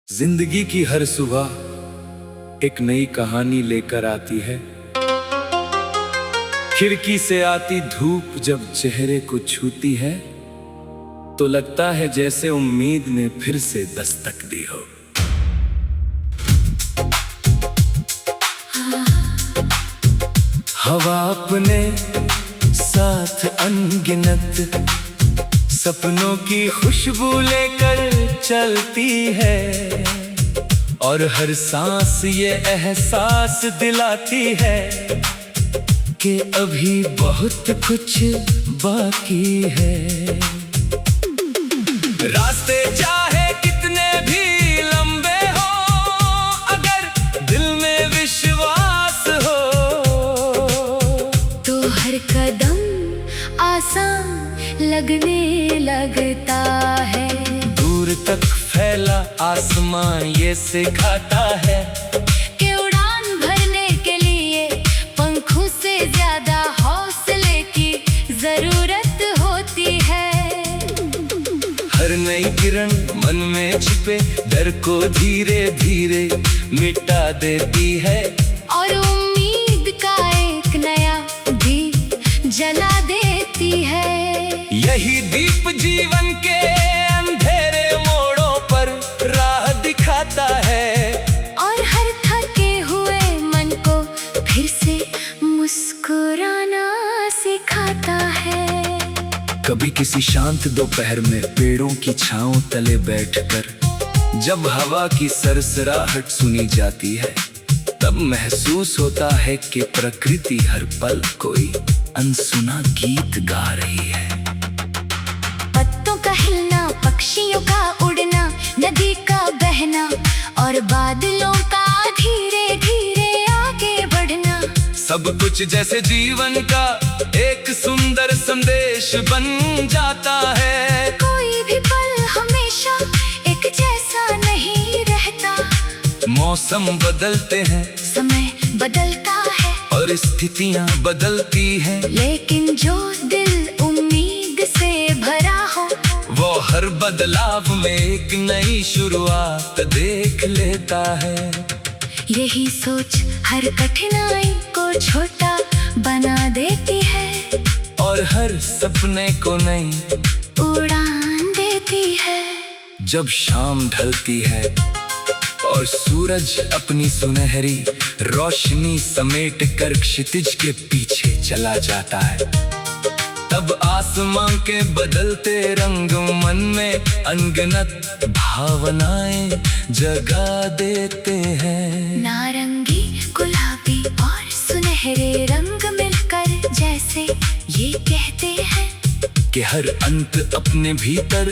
जिंदगी की हर सुबह एक नई कहानी लेकर आती है। खिड़की से आती धूप जब चेहरे को छूती है तो लगता है जैसे उम्मीद ने फिर से दस्तक दी हो। हवा अपने साथ अनगिनत सपनों की खुशबू लेकर चलती है और हर सांस ये एहसास दिलाती है कि अभी बहुत कुछ बाकी है। रास्ते चाहे कितने भी लंबे हो, अगर दिल में विश्वास हो तो हर कदम आसान लगने लगता है। दूर तक फैला आसमान ये सिखाता है कि उड़ान भरने के लिए पंखों से ज्यादा हौसले की जरूरत होती है। हर नई किरण मन में छिपे डर को धीरे धीरे मिटा देती है और उम्मीद का एक नया दीप जला देती है। यही दीप जीवन के अंधेरे मोड़ों पर राह दिखाता है और हर थके हुए मन को फिर से मुस्कुराना सिखाता है। कभी किसी शांत दोपहर में पेड़ों की छांव तले बैठकर जब हवा की सरसराहट सुनी जाती है तब महसूस होता है कि प्रकृति हर पल कोई अनसुना गीत गा रही है। पत्तों का हिलना, पक्षियों का उड़ना, नदी का बहना और बादलों का धीरे धीरे आगे बढ़ना, सब कुछ जैसे जीवन का एक सुंदर संदेश बन जाता है। कोई भी पल हमेशा एक जैसा नहीं रहता। मौसम बदलते हैं, समय बदलता है और स्थितियां बदलती हैं, लेकिन जो दिल उम्मीद से भरा हो वो हर बदलाव में एक नई शुरुआत देख लेता है। यही सोच हर कठिनाई को छोटा बना देती है और हर सपने को नई उड़ान देती है। जब शाम ढलती है और सूरज अपनी सुनहरी रोशनी समेट कर क्षितिज के पीछे चला जाता है तब आसमां के बदलते रंग मन में अनगिनत भावनाएं जगा देते हैं। नारंगी, गुलाबी और सुनहरे रंग मिलकर जैसे ये कहते हैं कि हर अंत अपने भीतर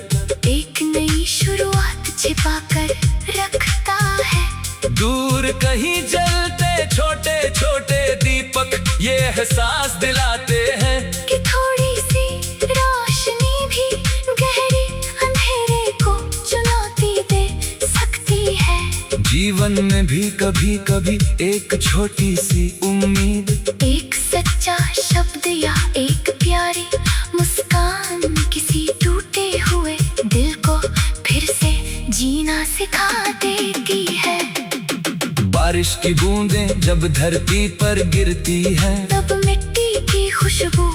एक नई शुरुआत छिपा कर रखता है। दूर कहीं जलते छोटे छोटे दीपक ये एहसास दिलाते हैं कि थोड़ी सी रोशनी भी गहरे अंधेरे को चुनौती दे सकती है। जीवन में भी कभी कभी एक छोटी सी उम्मीद, एक सच्चा शब्द या एक प्यारी मुस्कान किसी टूटे हुए दिल को फिर से जीना सिखा देती है। बारिश की बूंदें जब धरती पर गिरती हैं तब मिट्टी की खुशबू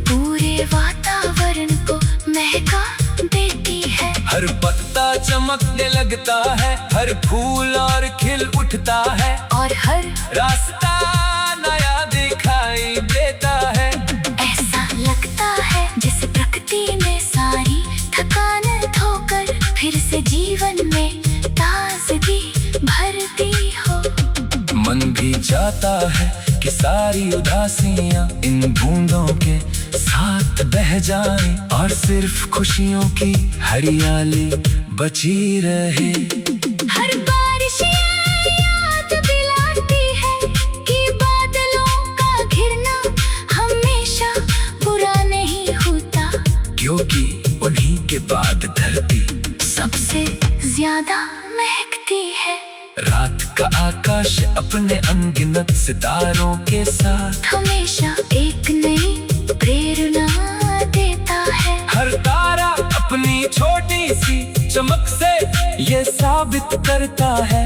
पूरे वातावरण को महका देती है। हर पत्ता चमकने लगता है, हर फूल और खिल उठता है और हर रास्ता नया दिखाई देता है। ऐसा लगता है जैसे प्रकृति ने सारी थकान धोकर फिर से जीवन में ताजगी भर दी हो। मन भी चाहता है कि सारी उदासियां इन बूंदों के साथ बह जाएं और सिर्फ खुशियों की हरियाली बची रहे। हर बारिश याद दिलाती है कि बादलों का घिरना हमेशा बुरा नहीं होता, क्योंकि उन्हीं के बाद धरती सबसे ज्यादा महकती है। रात का आकाश अपने अनगिनत सितारों के साथ हमेशा एक नई प्रेरणा देता है। हर तारा अपनी छोटी सी चमक से ये साबित करता है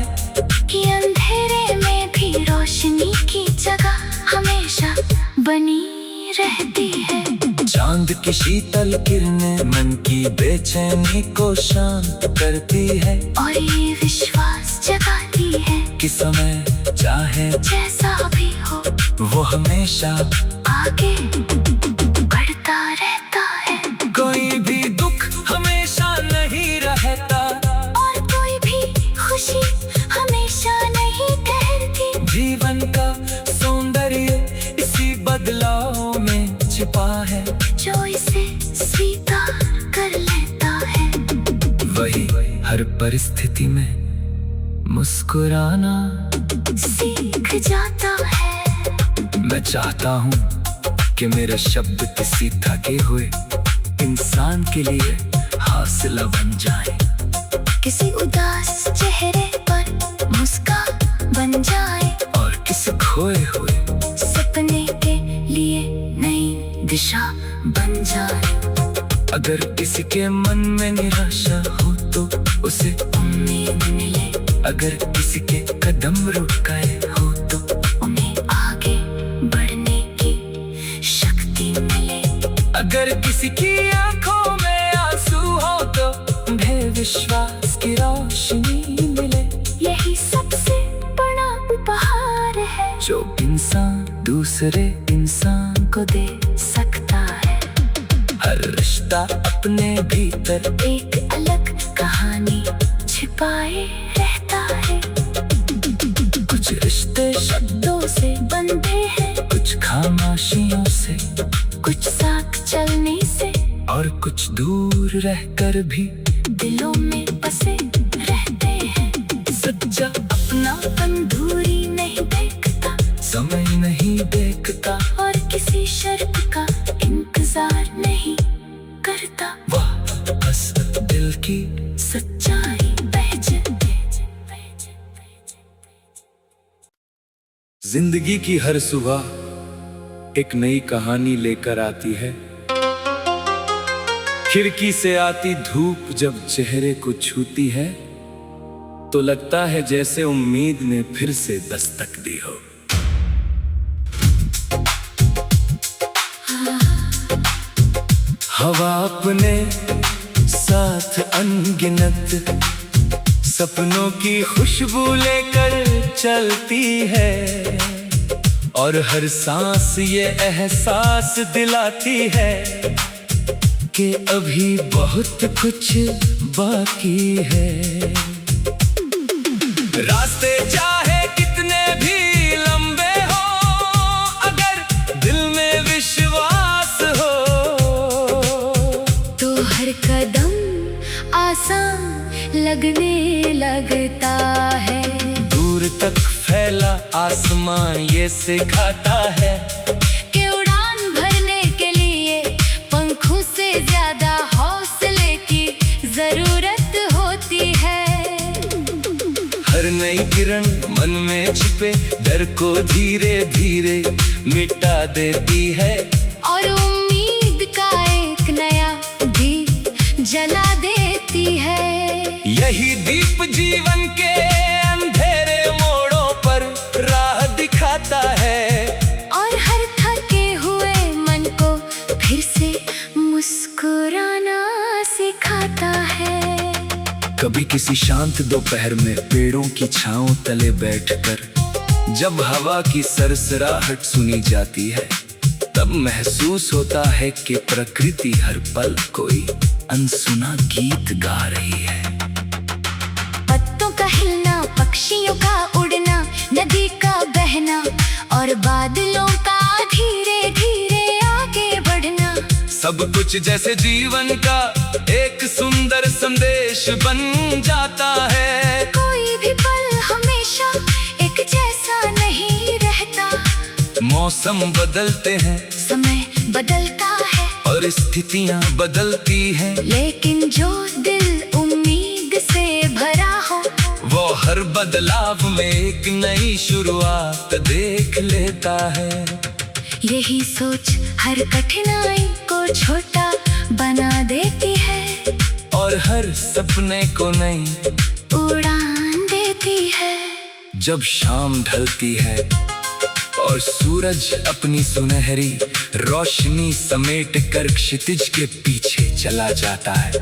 कि अंधेरे में भी रोशनी की जगह हमेशा बनी रहती है। चांद की शीतल किरणें मन की बेचैनी को शांत करती है और ये विश्वास जगाती है कि समय चाहे जैसा भी हो वो हमेशा आगे बढ़ता रहता है। कोई भी दुख हमेशा नहीं रहता और कोई भी खुशी हमेशा नहीं ठहरती। जीवन का सौंदर्य इसी बदलाव में छिपा है, जो इसे स्वीकार कर लेता है। वही हर परिस्थिति में मुस्कुराना सीख जाता है। मैं चाहता हूँ कि मेरे शब्द किसी थके हुए इंसान के लिए हौसला बन जाए, किसी उदास चेहरे पर मुस्कान बन जाए और किसी खोए हुए सपने के लिए नई दिशा बन जाए। अगर किसी के मन में निराशा हो तो उसे उम्मीद मिले, अगर किसी के कदम रुक गए हो तो उन्हें आगे बढ़ने की शक्ति मिले। अगर किसी की आंखों में आंसू हो तो उन्हें विश्वास की रोशनी मिले। यही सबसे बड़ा उपहार है जो इंसान दूसरे इंसान को दे सकता है। हर रिश्ता अपने भीतर एक अलग कहानी छिपाए रहता है। कुछ रिश्ते शब्दों से बंधे हैं, कुछ खामोशियों से, कुछ साथ चलने से, और कुछ दूर रहकर भी दिलों में बसे रहते हैं। सच्चा अपनापन दूरी नहीं देखता, समय नहीं देखता, और किसी शर्त का इंतजार नहीं करता। वाह बस दिल की सच्चाई पहचान। जिंदगी की हर सुबह एक नई कहानी लेकर आती है। खिड़की से आती धूप जब चेहरे को छूती है तो लगता है जैसे उम्मीद ने फिर से दस्तक दी हो। हवा अपने साथ अनगिनत सपनों की खुशबू लेकर चलती है, और हर सांस ये एहसास दिलाती है कि अभी बहुत कुछ बाकी है। रास्ते चाहे कितने भी लंबे हो, अगर दिल में विश्वास हो तो हर कदम आसान लगने लगता है। दूर तक फैला आसमान ये सिखाता है कि उड़ान भरने के लिए पंखों से ज्यादा हौसले की जरूरत होती है। हर नई किरण मन में छिपे डर को धीरे धीरे मिटा देती है, और उम्मीद का एक नया दीप जला देती है। यही दीप जीवन के अंधेरे मोड़ों पर राह दिखाता है, और हर थके हुए मन को फिर से मुस्कुराना सिखाता है। कभी किसी शांत दोपहर में पेड़ों की छांव तले बैठकर जब हवा की सरसराहट सुनी जाती है, तब महसूस होता है कि प्रकृति हर पल कोई अनसुना गीत गा रही है। पत्तों का हिलना, पक्षियों का उड़ना, नदी का बहना, और बादलों का धीरे धीरे आगे बढ़ना, सब कुछ जैसे जीवन का एक सुंदर संदेश बन जाता है। कोई भी पल हमेशा एक जैसा नहीं रहता। मौसम बदलते हैं, समय बदलता है, और स्थितियां बदलती हैं, लेकिन जो दिल उम्मीद से भरा हो वो हर बदलाव में एक नई शुरुआत देख लेता है। यही सोच हर कठिनाई को छोटा बना देती है, और हर सपने को नई उड़ान देती है। जब शाम ढलती है और सूरज अपनी सुनहरी रोशनी समेट कर क्षितिज के पीछे चला जाता है,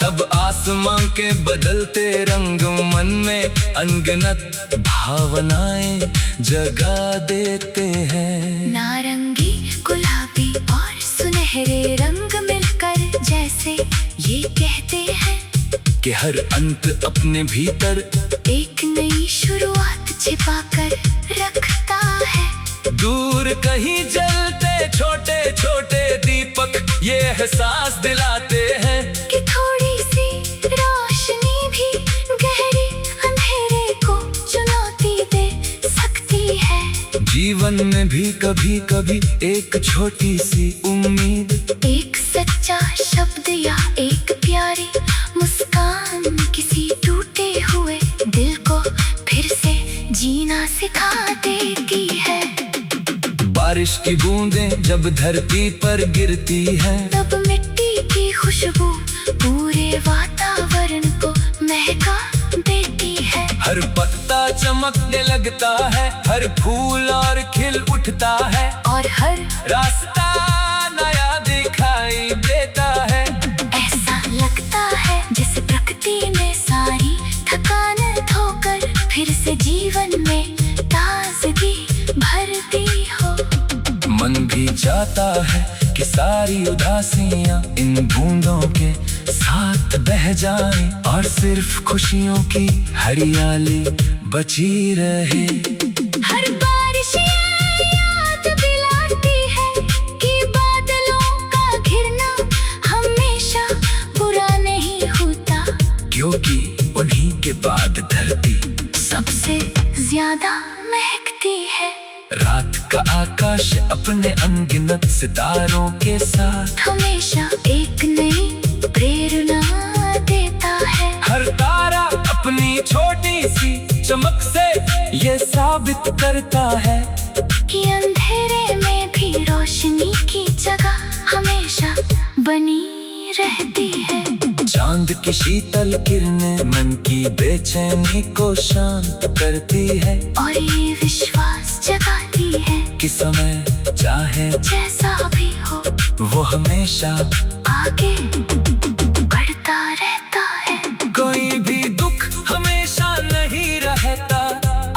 तब आसमां के बदलते रंग मन में अनगिनत भावनाएं जगा देते हैं। नारंगी, गुलाबी और सुनहरे रंग मिलकर जैसे ये कहते हैं कि हर अंत अपने भीतर एक नई शुरुआत छिपा कर रखता है। दूर कहीं जलते छोटे छोटे दीपक ये एहसास दिलाते हैं कि थोड़ी सी रोशनी भी गहरे अंधेरे को चुनौती दे सकती है। जीवन में भी कभी कभी एक छोटी सी उम्मीद, एक सच्चा शब्द या एक प्यारी मुस्कान किसी टूटे हुए दिल को फिर से जीना सिखा देती है। बारिश की बूंदें जब धरती पर गिरती हैं, तब मिट्टी की खुशबू पूरे वातावरण को महका देती है। हर पत्ता चमकने लगता है, हर फूल और खिल उठता है, और हर रास्ता नया दिखाई देता है। ऐसा लगता है जैसे प्रकृति ने सारी थकान धोकर फिर से जीवन में ताजगी भर दी हो। मन भी चाहता है कि सारी उदासियां इन बूंदों के साथ बह जाएं और सिर्फ खुशियों की हरियाली बची रहे। हर बारिश ये याद दिलाती है कि बादलों का घिरना हमेशा बुरा नहीं होता, क्योंकि उन्हीं के बाद धरती सबसे ज्यादा महकती है। रात का आकाश अपने अनगिनत सितारों के साथ हमेशा एक नई प्रेरणा देता है। हर तारा अपनी छोटी सी चमक से ये साबित करता है कि अंधेरे में भी रोशनी की जगह हमेशा बनी रहती है। चांद की शीतल किरणें मन की बेचैनी को शांत करती है, और ये विश्वास जगाती है कि समय चाहे जैसा भी हो वो हमेशा आगे बढ़ता रहता है। कोई भी दुख हमेशा नहीं रहता,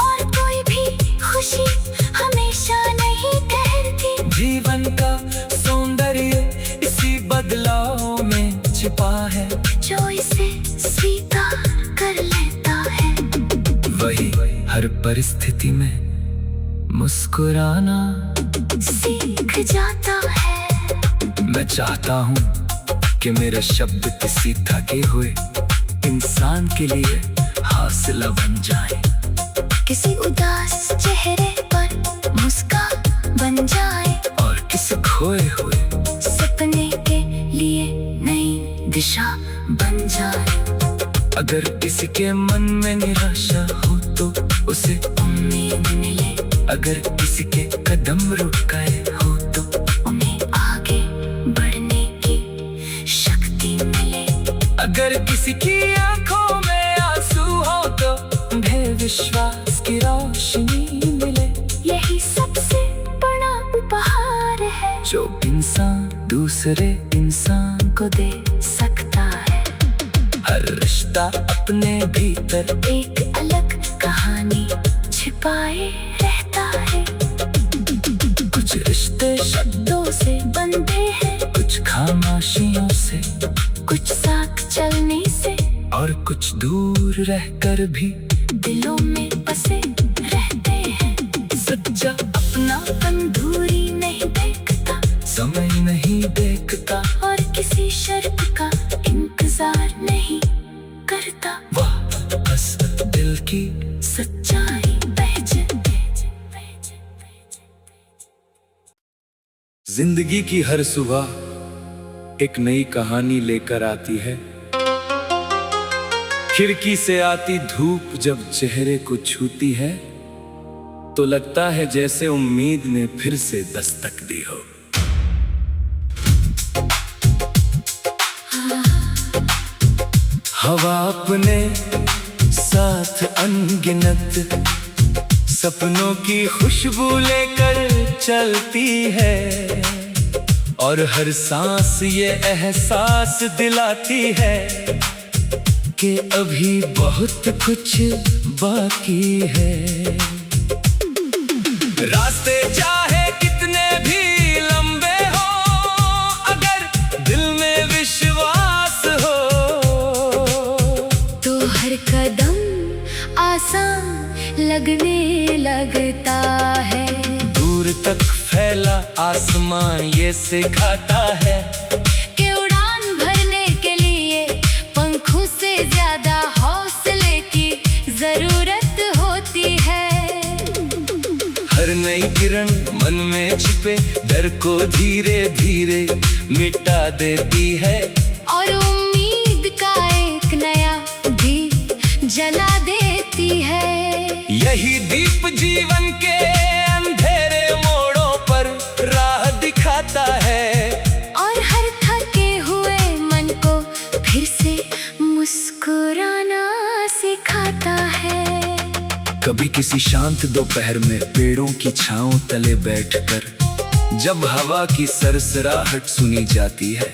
और कोई भी खुशी हमेशा नहीं ठहरती। जीवन का सौंदर्य इसी बदलाव में छिपा है, जो इसे स्वीकार कर लेता है। वही हर परिस्थिति में मुस्कुराना सीख जाता है। मैं चाहता हूँ कि मेरे शब्द किसी थके हुए इंसान के लिए हौसला बन जाए, किसी उदास चेहरे पर मुस्कान बन जाए, और किसी खोए हुए सपने के लिए नई दिशा बन जाए। अगर किसी के मन में निराशा हो तो उसे उम्मीद मिले, अगर किसी के कदम रुक गए हो तो उन्हें आगे बढ़ने की शक्ति मिले। अगर किसी की आंखों में आंसू हो तो उन्हें विश्वास की रोशनी मिले। यही सबसे बड़ा उपहार है जो इंसान दूसरे इंसान को दे सकता है। हर रिश्ता अपने भीतर एक अलग कहानी छिपाए रहता है। कुछ रिश्ते शब्दों से बंधे हैं, कुछ खामोशियों से, कुछ साथ चलने से, और कुछ दूर रहकर भी दिलों में बसे रहते हैं। सच्चा अपनापन दूरी नहीं देखता, समय नहीं देखता, और किसी शर्त का इंतजार नहीं करता। वाह बस दिल की सच्चाई पहचान। जिंदगी की हर सुबह एक नई कहानी लेकर आती है। खिड़की से आती धूप जब चेहरे को छूती है तो लगता है जैसे उम्मीद ने फिर से दस्तक दी हो। हवा अपने साथ अनगिनत सपनों की खुशबू लेकर चलती है, और हर सांस ये एहसास दिलाती है कि अभी बहुत कुछ बाकी है। रास्ते चाहे कितने भी लंबे हो, अगर दिल में विश्वास हो तो हर कदम आसान लगने लगता है। दूर तक फैला आसमान ये सिखाता है कि उड़ान भरने के लिए पंखों से ज्यादा हौसले की जरूरत होती है। हर नई किरण मन में छिपे डर को धीरे धीरे मिटा देती है, और उम्मीद का एक नया दीप जला देती है। यही दीप जीवन के अंधेरे मोड़ों पर राह दिखाता है, और हर थके हुए मन को फिर से मुस्कुराना सिखाता है। कभी किसी शांत दोपहर में पेड़ों की छांव तले बैठकर जब हवा की सरसराहट सुनी जाती है,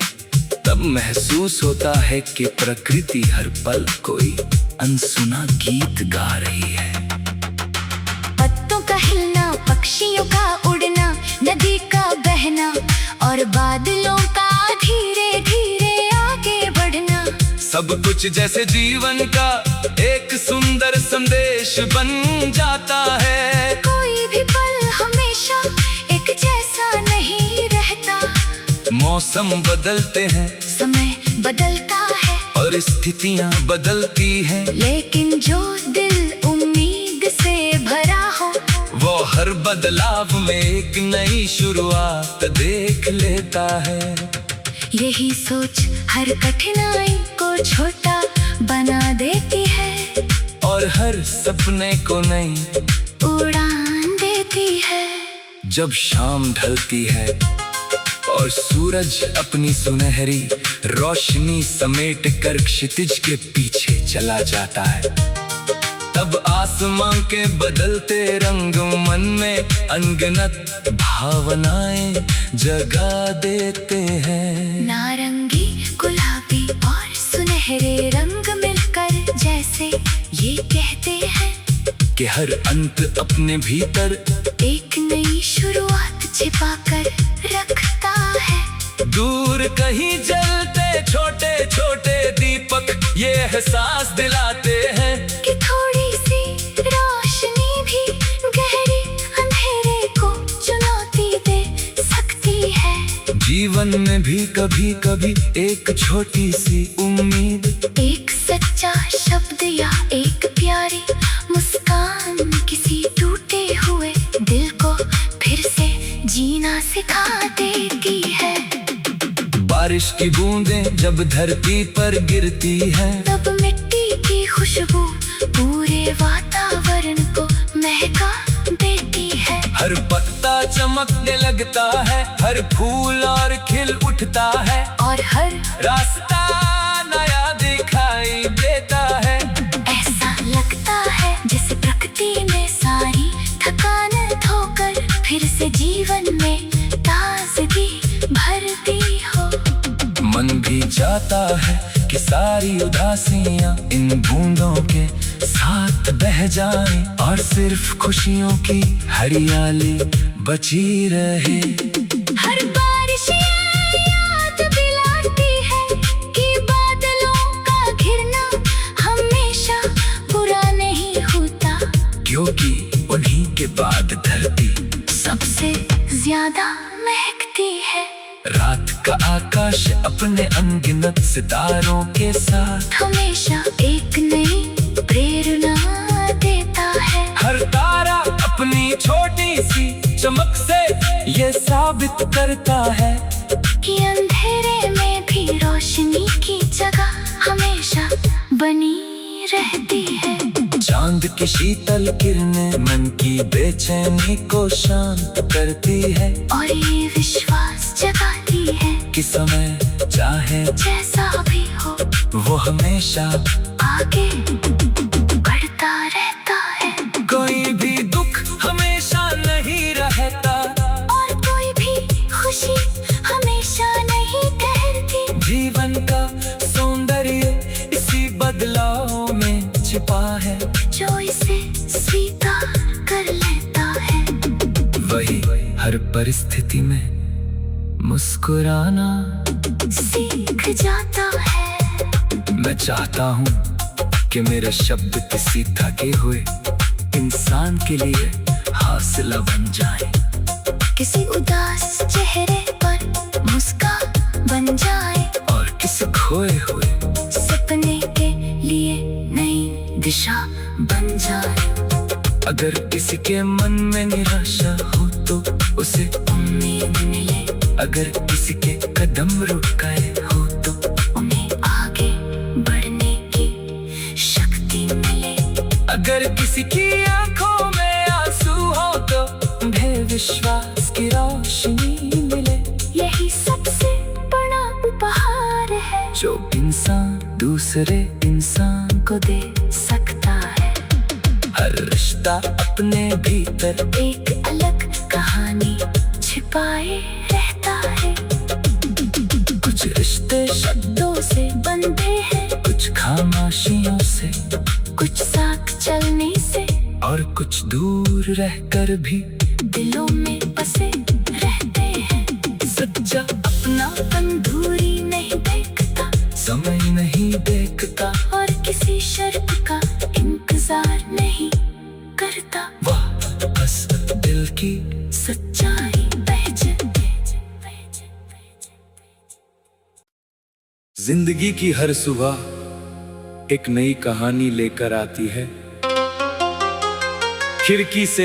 तब महसूस होता है कि प्रकृति हर पल कोई अनसुना गीत गा रही है। पत्तों का हिलना, पक्षियों का उड़ना, नदी का बहना और बादलों का धीरे धीरे आगे बढ़ना, सब कुछ जैसे जीवन का एक सुंदर संदेश बन जाता है। कोई भी पल हमेशा एक जैसा नहीं रहता। मौसम बदलते हैं, समय बदलता है, और स्थितियां बदलती हैं, लेकिन जो दिल उम्मीद से भरा हो वो हर बदलाव में एक नई शुरुआत देख लेता है। यही सोच हर कठिनाई को छोटा बना देती है, और हर सपने को नई उड़ान देती है। जब शाम ढलती है और सूरज अपनी सुनहरी रोशनी समेट कर क्षितिज के पीछे चला जाता है, तब आसमां के बदलते रंग मन में अनगिनत भावनाएं जगा देते हैं। नारंगी, गुलाबी और सुनहरे रंग मिलकर जैसे ये कहते हैं कि हर अंत अपने भीतर एक नई शुरुआत छिपा कर रखता है। दूर कहीं जलते छोटे छोटे दीपक ये एहसास दिलाते हैं कि थोड़ी सी रोशनी भी गहरे अंधेरे को चुनौती दे सकती है। जीवन में भी कभी कभी एक छोटी सी उम्मीद, एक सच्चा शब्द या एक प्यारी मुस्कान किसी टूटे हुए दिल को फिर से जीना सिखा देती है। बारिश की बूंदें जब धरती पर गिरती हैं, तब मिट्टी की खुशबू पूरे वातावरण को महका देती है। हर पत्ता चमकने लगता है, हर फूल और खिल उठता है, और हर रास्ता नया दिखाई देता है। ऐसा लगता है जैसे प्रकृति ने सारी थकान धोकर फिर से जीवन में ताजगी भर दी हो। मन भी चाहता है कि सारी उदासियां इन बूंदों के साथ बह जाएं, और सिर्फ खुशियों की हरियाली बची रहे। हर बारिश ये याद दिलाती है कि बादलों का घिरना हमेशा बुरा नहीं होता, क्योंकि उन्हीं के बाद धरती सबसे ज्यादा महकती है। रात का आकाश अपने अनगिनत सितारों के साथ हमेशा एक नई प्रेरणा देता है। हर तारा अपनी छोटी सी चमक से ये साबित करता है कि अंधेरे में भी रोशनी की जगह हमेशा बनी रहती है। चांद की शीतल किरणें मन की बेचैनी को शांत करती है, और ये विश्वास जगाती है कि समय चाहे जैसा भी हो वो हमेशा आगे बढ़ता छिपा है, जो इसे स्वीकार कर लेता है। वही हर परिस्थिति में मुस्कुराना सीख जाता है। मैं चाहता हूँ कि मेरे शब्द किसी थके हुए इंसान के लिए हौसला बन जाए, किसी उदास चेहरे पर मुस्कान बन जाए, और किसी खोए हुए सपने के लिए नई दिशा बन जाए। अगर किसी के मन में निराशा हो तो उसे उम्मीद मिले, अगर किसी के कदम रुक गए हो तो उन्हें आगे बढ़ने की शक्ति मिले। अगर किसी की आंखों में आंसू हो तो उन्हें विश्वास की रोशनी मिले। यही सबसे बड़ा उपहार है जो इंसान दूसरे इंसान को दे सकता है। हर रिश्ता अपने भीतर एक अलग कहानी छिपाए रहता है। कुछ रिश्ते शब्दों से बंधे हैं, कुछ खामोशियों से, कुछ साथ चलने से, और कुछ दूर रहकर भी दिलों में बसे रहते हैं। सच्चा अपनापन दूरी नहीं देखता, समय नहीं देखता, और किसी शर्त का इंतजार नहीं करता। वाह बस दिल की सच्चाई पहचान। जिंदगी की हर सुबह एक नई कहानी लेकर आती है। खिड़की से